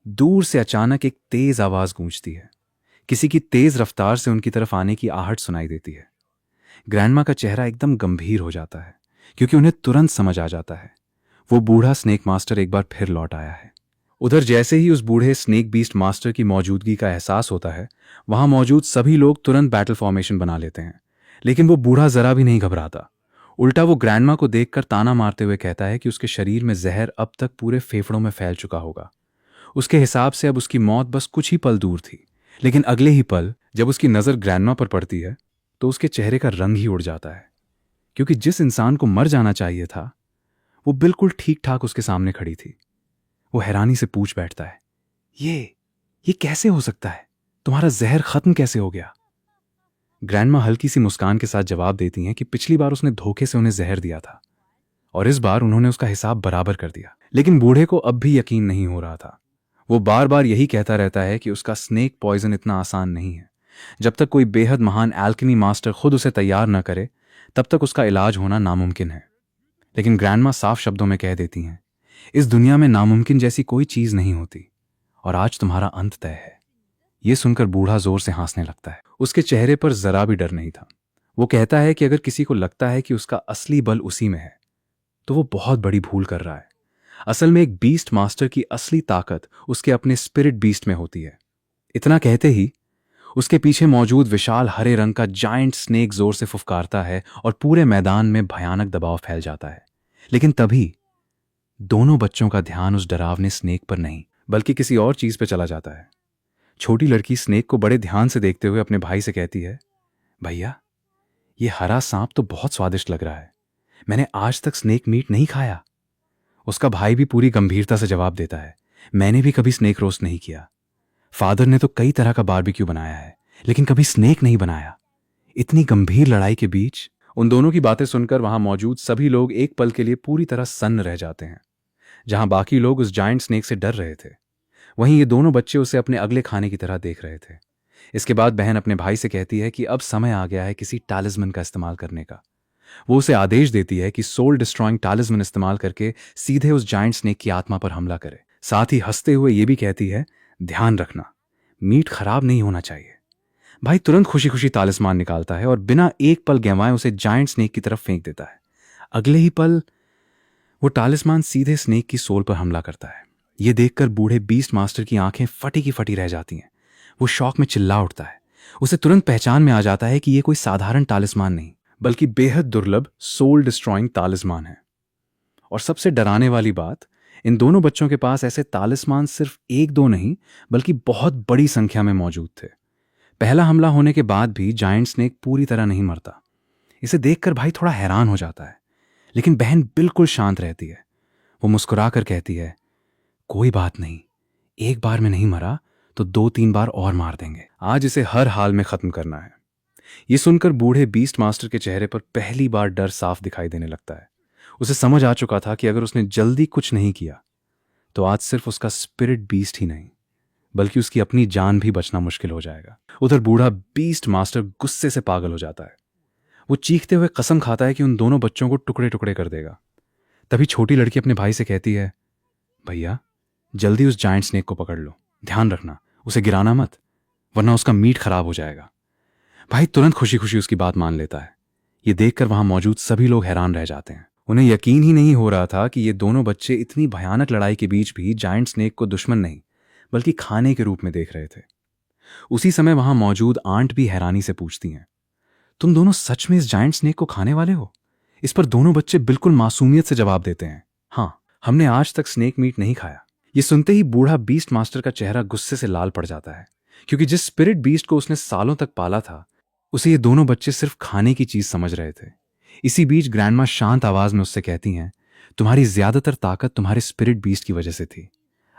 दूर से अचानक एक तेज आवाज गूंजती है। किसी की तेज रफ्तार से उनकी तरफ आने की आहट सुनाई देती है। ग्रैंडमा का चेहरा एकदम गंभीर हो जाता है, क्योंकि उन्हें तुरंत समझ आ जाता है वो बूढ़ा स्नेक मास्टर एक बार फिर लौट आया है। उधर जैसे ही उस बूढ़े स्नेक बीस्ट मास्टर की मौजूदगी का एहसास होता है, वहां मौजूद सभी लोग तुरंत बैटल फॉर्मेशन बना लेते हैं। लेकिन वो बूढ़ा जरा भी नहीं घबराता। उल्टा वो ग्रैंडमा को देखकर ताना मारते हुए कहता है कि उसके शरीर में जहर अब तक पूरे फेफड़ों में फैल चुका होगा। उसके हिसाब से अब उसकी मौत बस कुछ ही पल दूर थी। लेकिन अगले ही पल जब उसकी नजर ग्रैंडमा पर पड़ती है तो उसके चेहरे का रंग ही उड़ जाता है, क्योंकि जिस इंसान को मर जाना चाहिए था वो बिल्कुल ठीक ठाक उसके सामने खड़ी थी। वो हैरानी से पूछ बैठता है, ये कैसे हो सकता है? तुम्हारा जहर खत्म कैसे हो गया? ग्रैंडमा हल्की सी मुस्कान के साथ जवाब देती हैं कि पिछली बार उसने धोखे से उन्हें जहर दिया था और इस बार उन्होंने उसका हिसाब बराबर कर दिया। लेकिन बूढ़े को अब भी यकीन नहीं हो रहा था। वो बार बार यही कहता रहता है कि उसका स्नेक पॉइजन इतना आसान नहीं है। जब तक कोई बेहद महान एल्केमी मास्टर खुद उसे तैयार न करे तब तक उसका इलाज होना नामुमकिन है। लेकिन ग्रैंडमा साफ शब्दों में कह देती हैं, इस दुनिया में नामुमकिन जैसी कोई चीज नहीं होती और आज तुम्हारा अंत तय है। यह सुनकर बूढ़ा जोर से हंसने लगता है। उसके चेहरे पर जरा भी डर नहीं था। वो कहता है कि अगर किसी को लगता है कि उसका असली बल उसी में है तो वो बहुत बड़ी भूल कर रहा है। असल में एक बीस्ट मास्टर की असली ताकत उसके अपने स्पिरिट बीस्ट में होती है। इतना कहते ही उसके पीछे मौजूद विशाल हरे रंग का जायंट स्नेक जोर से फुफकारता है और पूरे मैदान में भयानक दबाव फैल जाता है। लेकिन तभी दोनों बच्चों का ध्यान उस डरावने स्नेक पर नहीं बल्कि किसी और चीज पर चला जाता है। छोटी लड़की स्नेक को बड़े ध्यान से देखते हुए अपने भाई से कहती है, भैया, ये हरा सांप तो बहुत स्वादिष्ट लग रहा है। मैंने आज तक स्नेक मीट नहीं खाया। उसका भाई भी पूरी गंभीरता से जवाब देता है, मैंने भी कभी स्नेक रोस्ट नहीं किया। फादर ने तो कई तरह का बारबेक्यू बनाया है, लेकिन कभी स्नेक नहीं बनाया। इतनी गंभीर लड़ाई के बीच उन दोनों की बातें सुनकर वहां मौजूद सभी लोग एक पल के लिए पूरी तरह सन्न रह जाते हैं। जहां बाकी लोग उस जायंट स्नेक से डर रहे थे, वहीं ये दोनों बच्चे उसे अपने अगले खाने की तरह देख रहे थे। इसके बाद बहन अपने भाई से कहती है कि अब समय आ गया है किसी टैलिस्मन का इस्तेमाल करने का। वो उसे आदेश देती है कि सोल डिस्ट्रॉइंग टैलिस्मन इस्तेमाल करके सीधे उस जायंट स्नेक की आत्मा पर हमला करे। साथ ही हंसते हुए ये भी कहती है, ध्यान रखना, मीट खराब नहीं होना चाहिए। भाई तुरंत खुशी खुशी तालिस्मान निकालता है और बिना एक पल गंवाए उसे जायंट स्नेक की तरफ फेंक देता है। अगले ही पल वो तालिस्मान सीधे स्नेक की सोल पर हमला करता है। ये देखकर बूढ़े बीस्ट मास्टर की आंखें फटी की फटी रह जाती हैं। वो शौक में चिल्ला उठता है। उसे तुरंत पहचान में आ जाता है कि ये कोई साधारण तालिस्मान नहीं बल्कि बेहद दुर्लभ सोल डिस्ट्रॉइंग तालिस्मान है। और सबसे डराने वाली बात, इन दोनों बच्चों के पास ऐसे तालिस्मान सिर्फ एक दो नहीं बल्कि बहुत बड़ी संख्या में मौजूद थे। पहला हमला होने के बाद भी जायंट स्नेक पूरी तरह नहीं मरता। इसे देखकर भाई थोड़ा हैरान हो जाता है, लेकिन बहन बिल्कुल शांत रहती है। वो मुस्कुराकर कहती है, कोई बात नहीं, एक बार में नहीं मरा तो 2-3 बार और मार देंगे। आज इसे हर हाल में खत्म करना है। ये सुनकर बूढ़े बीस्ट मास्टर के चेहरे पर पहली बार डर साफ दिखाई देने लगता है। उसे समझ आ चुका था कि अगर उसने जल्दी कुछ नहीं किया तो आज सिर्फ उसका स्पिरिट बीस्ट ही नहीं बल्कि उसकी अपनी जान भी बचना मुश्किल हो जाएगा। उधर बूढ़ा बीस्ट मास्टर गुस्से से पागल हो जाता है। वो चीखते हुए कसम खाता है कि उन दोनों बच्चों को टुकड़े टुकड़े कर देगा। तभी छोटी लड़की अपने भाई से कहती है, भैया, जल्दी उस जायंट स्नेक को पकड़ लो। ध्यान रखना, उसे गिराना मत, वरना उसका मीट खराब हो जाएगा। भाई तुरंत खुशी खुशी उसकी बात मान लेता है। ये देखकर वहां मौजूद सभी लोग हैरान रह जाते हैं। उन्हें यकीन ही नहीं हो रहा था कि ये दोनों बच्चे इतनी भयानक लड़ाई के बीच भी जायंट स्नेक को दुश्मन नहीं बल्कि खाने के रूप में देख रहे थे। उसी समय वहां मौजूद आंट भी हैरानी से पूछती हैं, तुम दोनों सच में इस जायंट स्नेक को खाने वाले हो? इस पर दोनों बच्चे बिल्कुल मासूमियत से जवाब देते हैं, हाँ, हमने आज तक स्नेक मीट नहीं खाया। ये सुनते ही बूढ़ा बीस्ट मास्टर का चेहरा गुस्से से लाल पड़ जाता है, क्योंकि जिस स्पिरिट बीस्ट को उसने सालों तक पाला था उसे ये दोनों बच्चे सिर्फ खाने की चीज समझ रहे थे। इसी बीच ग्रैंडमा शांत आवाज में उससे कहती हैं, तुम्हारी ज्यादातर ताकत तुम्हारे स्पिरिट बीस्ट की वजह से थी।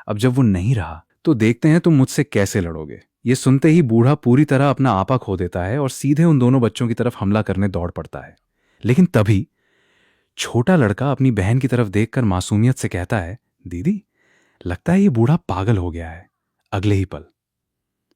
अब जब वो नहीं रहा तो देखते हैं तुम मुझसे कैसे लड़ोगे। ये सुनते ही बूढ़ा पूरी तरह अपना आपा खो देता है और सीधे उन दोनों बच्चों की तरफ हमला करने दौड़ पड़ता है। लेकिन तभी छोटा लड़का अपनी बहन की तरफ देखकर मासूमियत से कहता है, दीदी, लगता है ये बूढ़ा पागल हो गया है। अगले ही पल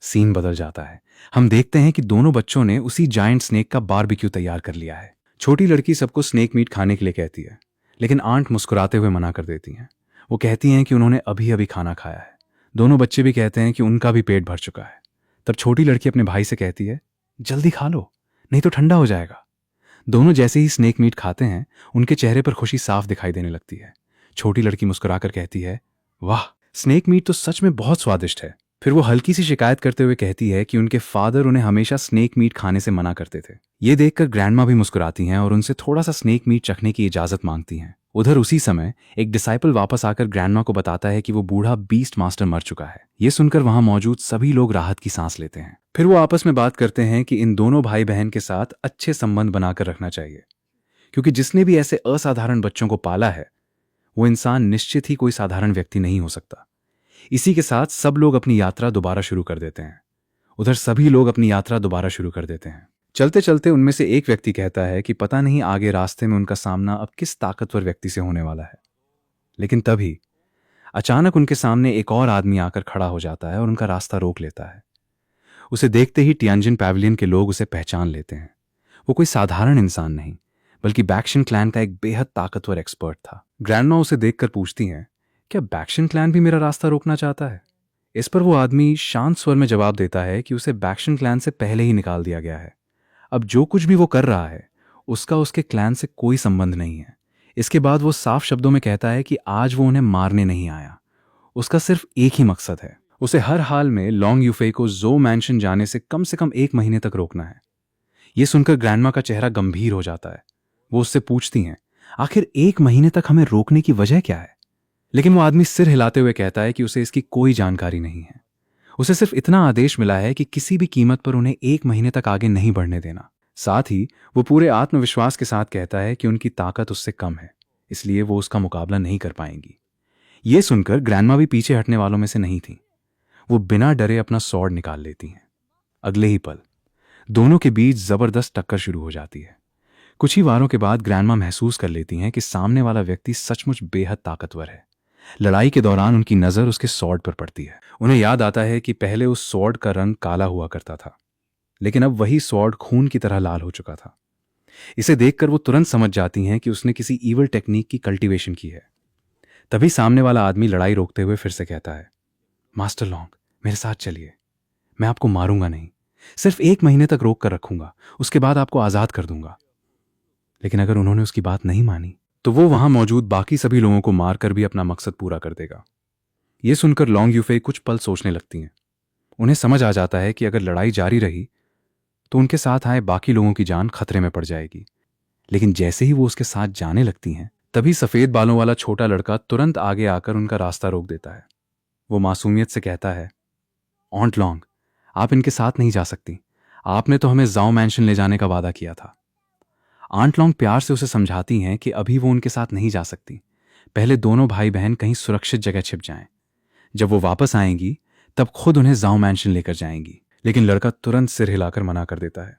सीन बदल जाता है। हम देखते हैं कि दोनों बच्चों ने उसी जायंट स्नेक का बारबेक्यू तैयार कर लिया है। छोटी लड़की सबको स्नेक मीट खाने के लिए कहती है, लेकिन आंट मुस्कुराते हुए मना कर देती हैं। वो कहती हैं कि उन्होंने अभी अभी खाना खाया है। दोनों बच्चे भी कहते हैं कि उनका भी पेट भर चुका है। तब छोटी लड़की अपने भाई से कहती है, जल्दी खा लो, नहीं तो ठंडा हो जाएगा। दोनों जैसे ही स्नेक मीट खाते हैं, उनके चेहरे पर खुशी साफ दिखाई देने लगती है। छोटी लड़की मुस्कुराकर कहती है, वाह, स्नेक मीट तो सच में बहुत स्वादिष्ट है। फिर वो हल्की सी शिकायत करते हुए कहती है कि उनके फादर उन्हें हमेशा स्नेक मीट खाने से मना करते थे। ये देखकर ग्रैंडमा भी मुस्कुराती हैं और उनसे थोड़ा सा स्नेक मीट चखने की इजाजत मांगती हैं। उधर उसी समय एक डिसाइपल वापस आकर ग्रैंडमा को बताता है कि वो बूढ़ा बीस्ट मास्टर मर चुका है। ये सुनकर वहां मौजूद सभी लोग राहत की सांस लेते हैं। फिर वो आपस में बात करते हैं कि इन दोनों भाई बहन के साथ अच्छे संबंध बनाकर रखना चाहिए, क्योंकि जिसने भी ऐसे असाधारण बच्चों को पाला है, वो इंसान निश्चित ही कोई साधारण व्यक्ति नहीं हो सकता। इसी के साथ सब लोग अपनी यात्रा दोबारा शुरू कर देते हैं। उधर सभी लोग अपनी यात्रा दोबारा शुरू कर देते हैं। चलते चलते उनमें से एक व्यक्ति कहता है कि पता नहीं आगे रास्ते में उनका सामना अब किस ताकतवर व्यक्ति से होने वाला है। लेकिन तभी अचानक उनके सामने एक और आदमी आकर खड़ा हो जाता है और उनका रास्ता रोक लेता है। उसे देखते ही टियानजिन पैविलियन के लोग उसे पहचान लेते हैं। वो कोई साधारण इंसान नहीं, बल्कि बैक्शन क्लैन का एक बेहद ताकतवर एक्सपर्ट था। ग्रैंडमा उसे देखकर पूछती हैं, क्या बैक्शन क्लैन भी मेरा रास्ता रोकना चाहता है? इस पर वो आदमी शांत स्वर में जवाब देता है कि उसे बैक्शन क्लैन से पहले ही निकाल दिया गया है। अब जो कुछ भी वो कर रहा है, उसका उसके क्लैन से कोई संबंध नहीं है। इसके बाद वो साफ शब्दों में कहता है कि आज वो उन्हें मारने नहीं आया। उसका सिर्फ एक ही मकसद है, उसे हर हाल में लॉन्ग यूफे को जो मैंशन जाने से कम 1 महीने तक रोकना है। ये सुनकर ग्रैंडमा का चेहरा गंभीर हो जाता है। वो उससे पूछती हैं, आखिर 1 महीने तक हमें रोकने की वजह क्या है? लेकिन वो आदमी सिर हिलाते हुए कहता है कि उसे इसकी कोई जानकारी नहीं है। उसे सिर्फ इतना आदेश मिला है कि किसी भी कीमत पर उन्हें 1 महीने तक आगे नहीं बढ़ने देना। साथ ही वो पूरे आत्मविश्वास के साथ कहता है कि उनकी ताकत उससे कम है, इसलिए वो उसका मुकाबला नहीं कर पाएंगी। ये सुनकर ग्रैंडमा भी पीछे हटने वालों में से नहीं थी। वो बिना डरे अपना स्वॉर्ड निकाल लेती हैं। अगले ही पल दोनों के बीच जबरदस्त टक्कर शुरू हो जाती है। कुछ ही वारों के बाद ग्रैंडमा महसूस कर लेती हैं कि सामने वाला व्यक्ति सचमुच बेहद ताकतवर है। लड़ाई के दौरान उनकी नजर उसके स्वॉर्ड पर पड़ती है। उन्हें याद आता है कि पहले उस स्वॉर्ड का रंग काला हुआ करता था, लेकिन अब वही स्वॉर्ड खून की तरह लाल हो चुका था। इसे देखकर वो तुरंत समझ जाती हैं कि उसने किसी ईवल टेक्निक की कल्टीवेशन की है। तभी सामने वाला आदमी लड़ाई रोकते हुए फिर से कहता है, मास्टर लॉन्ग, मेरे साथ चलिए, मैं आपको मारूंगा नहीं, सिर्फ 1 महीने तक रोक कर रखूंगा, उसके बाद आपको आजाद कर दूंगा। लेकिन अगर उन्होंने उसकी बात नहीं मानी तो वो वहां मौजूद बाकी सभी लोगों को मारकर भी अपना मकसद पूरा कर देगा। यह सुनकर लॉन्ग यूफे कुछ पल सोचने लगती हैं। उन्हें समझ आ जाता है कि अगर लड़ाई जारी रही तो उनके साथ आए बाकी लोगों की जान खतरे में पड़ जाएगी। लेकिन जैसे ही वो उसके साथ जाने लगती हैं, तभी सफेद बालों वाला छोटा लड़का तुरंत आगे आकर उनका रास्ता रोक देता है। वो मासूमियत से कहता है, ऑन्ट लॉन्ग, आप इनके साथ नहीं जा सकती, आपने तो हमें जाओ मैंशन ले जाने का वादा किया था। आंट लॉन्ग प्यार से उसे समझाती हैं कि अभी वो उनके साथ नहीं जा सकती, पहले दोनों भाई बहन कहीं सुरक्षित जगह छिप जाएं। जब वो वापस आएंगी तब खुद उन्हें जाओ मैंशन लेकर जाएंगी। लेकिन लड़का तुरंत सिर हिलाकर मना कर देता है।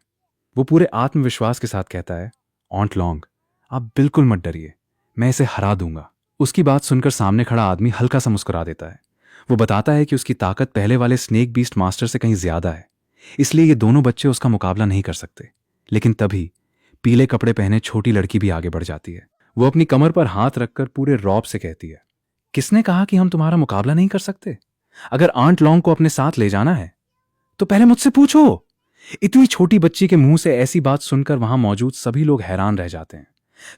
वो पूरे आत्मविश्वास के साथ कहता है, ऑन्ट लॉन्ग, आप बिल्कुल मत डरिए, मैं इसे हरा दूंगा। उसकी बात सुनकर सामने खड़ा आदमी हल्का सा मुस्कुरा देता है। वो बताता है कि उसकी ताकत पहले वाले स्नेक बीस्ट मास्टर से कहीं ज्यादा है, इसलिए ये दोनों बच्चे उसका मुकाबला नहीं कर सकते। लेकिन तभी पीले कपड़े पहने छोटी लड़की भी आगे बढ़ जाती है। वो अपनी कमर पर हाथ रखकर पूरे रौब से कहती है, किसने कहा कि हम तुम्हारा मुकाबला नहीं कर सकते? अगर आंट लॉन्ग को अपने साथ ले जाना है तो पहले मुझसे पूछो। इतनी छोटी बच्ची के मुंह से ऐसी बात सुनकर वहां मौजूद सभी लोग हैरान रह जाते हैं।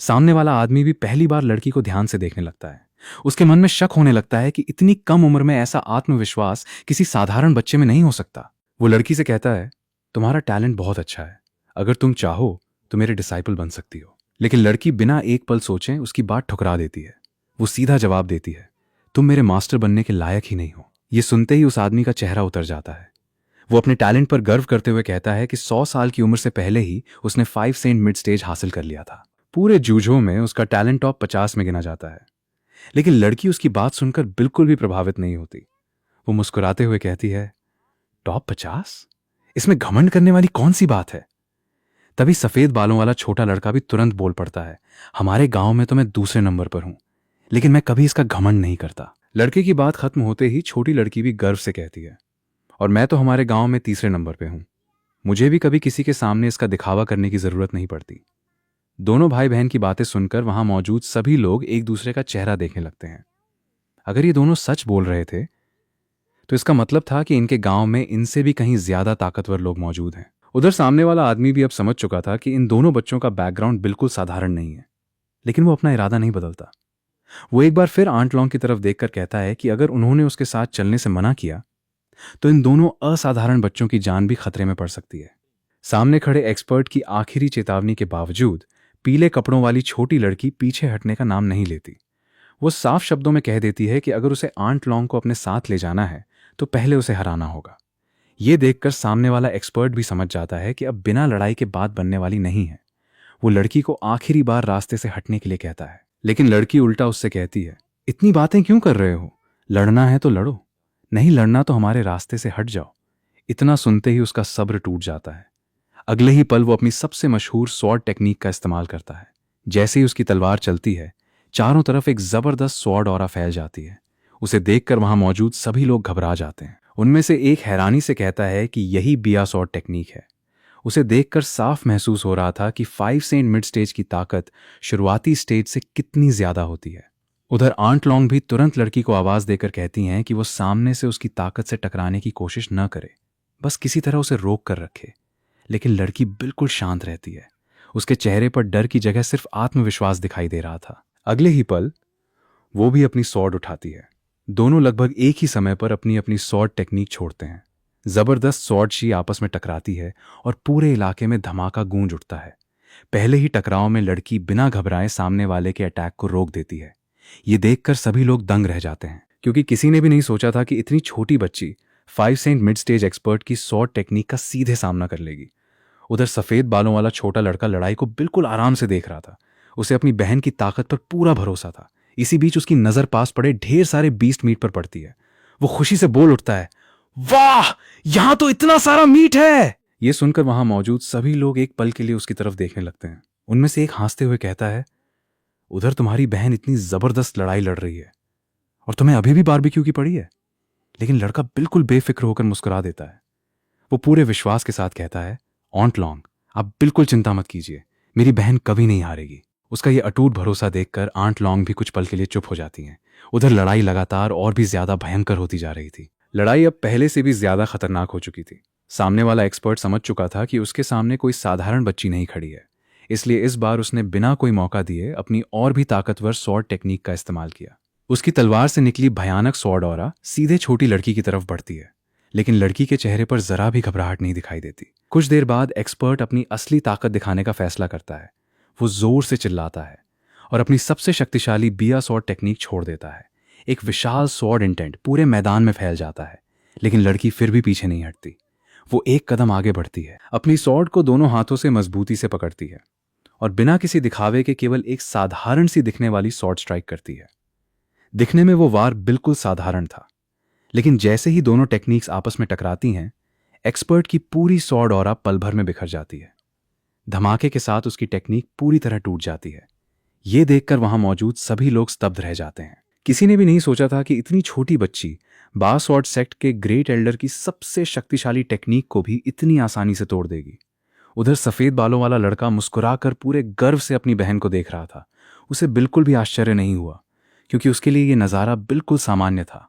सामने वाला आदमी भी पहली बार लड़की को ध्यान से देखने लगता है। उसके मन में शक होने लगता है कि इतनी कम उम्र में ऐसा आत्मविश्वास किसी साधारण बच्चे में नहीं हो सकता। वो लड़की से कहता है, तुम्हारा टैलेंट बहुत अच्छा है, अगर तुम चाहो तो मेरे डिसाइपल बन सकती हो। लेकिन लड़की बिना एक पल सोचे उसकी बात ठुकरा देती है। वो सीधा जवाब देती है, तुम मेरे मास्टर बनने के लायक ही नहीं हो। ये सुनते ही उस आदमी का चेहरा उतर जाता है। वो अपने टैलेंट पर गर्व करते हुए कहता है कि 100 साल की उम्र से पहले ही उसने 5 सेंट मिड स्टेज हासिल कर लिया था। पूरे जूझों में उसका टैलेंट टॉप 50 में गिना जाता है। लेकिन लड़की उसकी बात सुनकर बिल्कुल भी प्रभावित नहीं होती। वो मुस्कुराते हुए कहती है, टॉप 50? इसमें घमंड करने वाली कौन सी बात है? तभी सफेद बालों वाला छोटा लड़का भी तुरंत बोल पड़ता है, हमारे गांव में तो मैं दूसरे नंबर पर हूं, लेकिन मैं कभी इसका घमंड नहीं करता। लड़के की बात खत्म होते ही छोटी लड़की भी गर्व से कहती है, और मैं तो हमारे गांव में तीसरे नंबर पे हूं, मुझे भी कभी किसी के सामने इसका दिखावा करने की जरूरत नहीं पड़ती। दोनों भाई बहन की बातें सुनकर वहां मौजूद सभी लोग एक दूसरे का चेहरा देखने लगते हैं। अगर ये दोनों सच बोल रहे थे तो इसका मतलब था कि इनके गांव में इनसे भी कहीं ज्यादा ताकतवर लोग मौजूद हैं। उधर सामने वाला आदमी भी अब समझ चुका था कि इन दोनों बच्चों का बैकग्राउंड बिल्कुल साधारण नहीं है, लेकिन वो अपना इरादा नहीं बदलता। वो एक बार फिर आंट लॉन्ग की तरफ देखकर कहता है कि अगर उन्होंने उसके साथ चलने से मना किया तो इन दोनों असाधारण बच्चों की जान भी खतरे में पड़ सकती है। सामने खड़े एक्सपर्ट की आखिरी चेतावनी के बावजूद पीले कपड़ों वाली छोटी लड़की पीछे हटने का नाम नहीं लेती। वो साफ शब्दों में कह देती है कि अगर उसे आंट लॉन्ग को अपने साथ ले जाना है तो पहले उसे हराना होगा। ये देखकर सामने वाला एक्सपर्ट भी समझ जाता है कि अब बिना लड़ाई के बात बनने वाली नहीं है। वो लड़की को आखिरी बार रास्ते से हटने के लिए कहता है, लेकिन लड़की उल्टा उससे कहती है, इतनी बातें क्यों कर रहे हो? लड़ना है तो लड़ो, नहीं लड़ना तो हमारे रास्ते से हट जाओ। इतना सुनते ही उसका सब्र टूट जाता है। अगले ही पल वो अपनी सबसे मशहूर स्वॉर्ड टेक्निक का इस्तेमाल करता है। जैसे ही उसकी तलवार चलती है, चारों तरफ एक जबरदस्त स्वॉर्ड ऑरा फैल जाती है। उसे देखकर वहां मौजूद सभी लोग घबरा जाते हैं। उनमें से एक हैरानी से कहता है कि यही बिया स्वॉर्ड टेक्निक है। उसे देखकर साफ महसूस हो रहा था कि 5 सेंट मिड स्टेज की ताकत शुरुआती स्टेज से कितनी ज्यादा होती है। उधर आंट लॉन्ग भी तुरंत लड़की को आवाज देकर कहती हैं कि वो सामने से उसकी ताकत से टकराने की कोशिश न करे, बस किसी तरह उसे रोक कर रखे। लेकिन लड़की बिल्कुल शांत रहती है। उसके चेहरे पर डर की जगह सिर्फ आत्मविश्वास दिखाई दे रहा था। अगले ही पल वो भी अपनी स्वॉर्ड उठाती है। दोनों लगभग एक ही समय पर अपनी अपनी स्वॉर्ड टेक्निक छोड़ते हैं। जबरदस्त स्वॉर्डशी आपस में टकराती है और पूरे इलाके में धमाका गूंज उठता है। पहले ही टकराव में लड़की बिना घबराए सामने वाले के अटैक को रोक देती है। ये देखकर सभी लोग दंग रह जाते हैं, क्योंकि किसी ने भी नहीं सोचा था कि इतनी छोटी बच्ची 5 सेंट मिड स्टेज एक्सपर्ट की स्वॉर्ड टेक्निक का सीधे सामना कर लेगी। उधर सफेद बालों वाला छोटा लड़का लड़ाई को बिल्कुल आराम से देख रहा था। उसे अपनी बहन की ताकत पर पूरा भरोसा था। इसी बीच उसकी नजर पास पड़े ढेर सारे बीस्ट मीट पर पड़ती है। वो खुशी से बोल उठता है, वाह, यहां तो इतना सारा मीट है। ये सुनकर वहां मौजूद सभी लोग एक पल के लिए उसकी तरफ देखने लगते हैं। उनमें से एक हंसते हुए कहता है, उधर तुम्हारी बहन इतनी जबरदस्त लड़ाई लड़ रही है और तुम्हें अभी भी बारबेक्यू की पड़ी है। लेकिन लड़का बिल्कुल बेफिक्र होकर मुस्कुरा देता है। वो पूरे विश्वास के साथ कहता है, ऑन्ट लॉन्ग, आप बिल्कुल चिंता मत कीजिए, मेरी बहन कभी नहीं हारेगी। उसका ये अटूट भरोसा देखकर आंट लॉन्ग भी कुछ पल के लिए चुप हो जाती हैं। उधर लड़ाई लगातार और भी ज्यादा भयंकर होती जा रही थी। लड़ाई अब पहले से भी ज्यादा खतरनाक हो चुकी थी। सामने वाला एक्सपर्ट समझ चुका था कि उसके सामने कोई साधारण बच्ची नहीं खड़ी है, इसलिए इस बार उसने बिना कोई मौका दिए अपनी और भी ताकतवर स्वॉर्ड टेक्निक का इस्तेमाल किया। उसकी तलवार से निकली भयानक स्वॉर्ड ऑरा सीधे छोटी लड़की की तरफ बढ़ती है, लेकिन लड़की के चेहरे पर जरा भी घबराहट नहीं दिखाई देती। कुछ देर बाद एक्सपर्ट अपनी असली ताकत दिखाने का फैसला करता है। वो जोर से चिल्लाता है और अपनी सबसे शक्तिशाली बिया स्वॉर्ड टेक्निक छोड़ देता है। एक विशाल स्वॉर्ड इंटेंट पूरे मैदान में फैल जाता है, लेकिन लड़की फिर भी पीछे नहीं हटती। वो एक कदम आगे बढ़ती है, अपनी स्वॉर्ड को दोनों हाथों से मजबूती से पकड़ती है और बिना किसी दिखावे के केवल एक साधारण सी दिखने वाली स्वॉर्ड स्ट्राइक करती है। दिखने में वो वार बिल्कुल साधारण था, लेकिन जैसे ही दोनों टेक्निक्स आपस में टकराती हैं, एक्सपर्ट की पूरी स्वॉर्ड ऑरा पल भर में बिखर जाती है। धमाके के साथ उसकी टेक्निक पूरी तरह टूट जाती है। ये देखकर वहां मौजूद सभी लोग स्तब्ध रह जाते हैं। किसी ने भी नहीं सोचा था कि इतनी छोटी बच्ची बा स्वॉर्ड सेक्ट के ग्रेट एल्डर की सबसे शक्तिशाली टेक्निक को भी इतनी आसानी से तोड़ देगी। उधर सफेद बालों वाला लड़का मुस्कुराकर पूरे गर्व से अपनी बहन को देख रहा था। उसे बिल्कुल भी आश्चर्य नहीं हुआ, क्योंकि उसके लिए यह नज़ारा बिल्कुल सामान्य था।